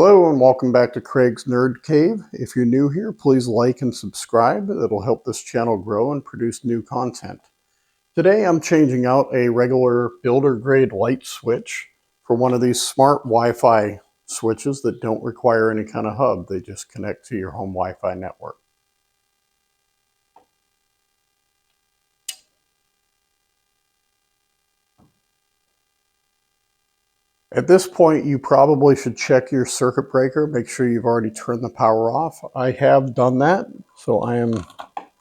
Hello and welcome back to Craig's Nerd Cave. If you're new here, please like and subscribe. It'll help this channel grow and produce new content. Today I'm changing out a regular builder grade light switch for one of these smart Wi-Fi switches that don't require any kind of hub. They just connect to your home Wi-Fi network. At this point, you probably should check your circuit breaker. Make sure you've already turned the power off. I have done that, so I am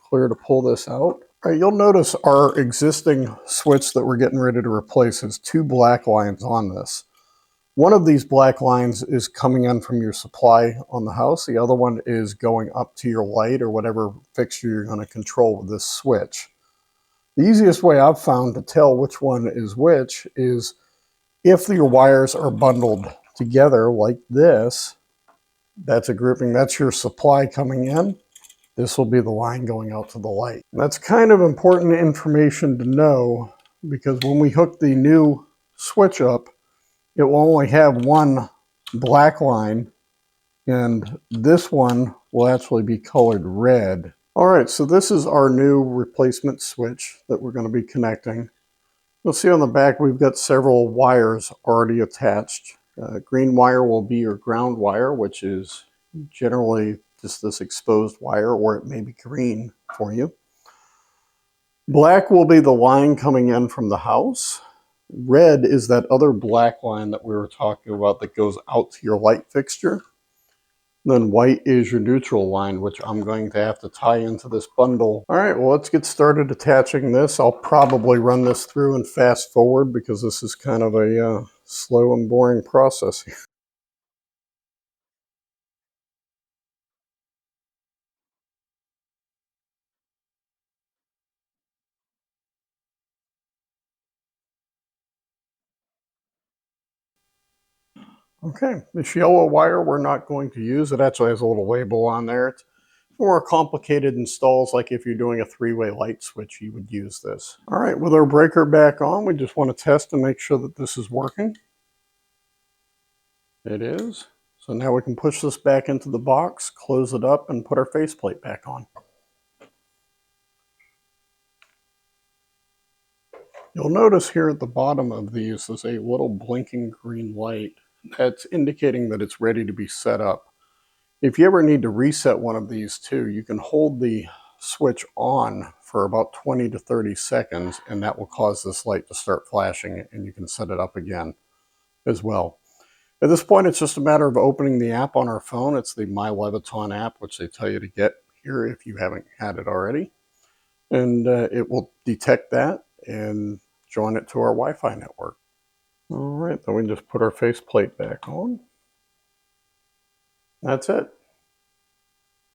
clear to pull this out. All right, you'll notice our existing switch that we're getting ready to replace has two black lines on this. One of these black lines is coming in from your supply on the house. The other one is going up to your light or whatever fixture you're going to control with this switch. The easiest way I've found to tell which one is which is if your wires are bundled together like this. That's a grouping. That's your supply coming in. This will be the line going out to the light. That's kind of important information to know because when we hook the new switch up, it will only have one black line and this one will actually be colored red. All right, so this is our new replacement switch that we're going to be connecting. You'll see on the back we've got several wires already attached. Green wire will be your ground wire, which is generally just this exposed wire, or it may be green for you. Black will be the line coming in from the house. Red is that other black line that we were talking about that goes out to your light fixture. Then white is your neutral line, which I'm going to have to tie into this bundle. All right, well, let's get started attaching this. I'll probably run this through and fast forward because this is kind of a slow and boring process here. Okay, this yellow wire we're not going to use. It actually has a little label on there. It's more complicated installs, like if you're doing a three-way light switch, you would use this. All right, with our breaker back on, we just want to test and make sure that this is working. It is. So now we can push this back into the box, close it up, and put our faceplate back on. You'll notice here at the bottom of these is a little blinking green light. That's indicating that it's ready to be set up. If you ever need to reset one of these too, you can hold the switch on for about 20 to 30 seconds and that will cause this light to start flashing and you can set it up again as well. At this point, it's just a matter of opening the app on our phone. It's the My Leviton app, which they tell you to get here if you haven't had it already. And it will detect that and join it to our Wi-Fi network. All right, then we can just put our faceplate back on. That's it.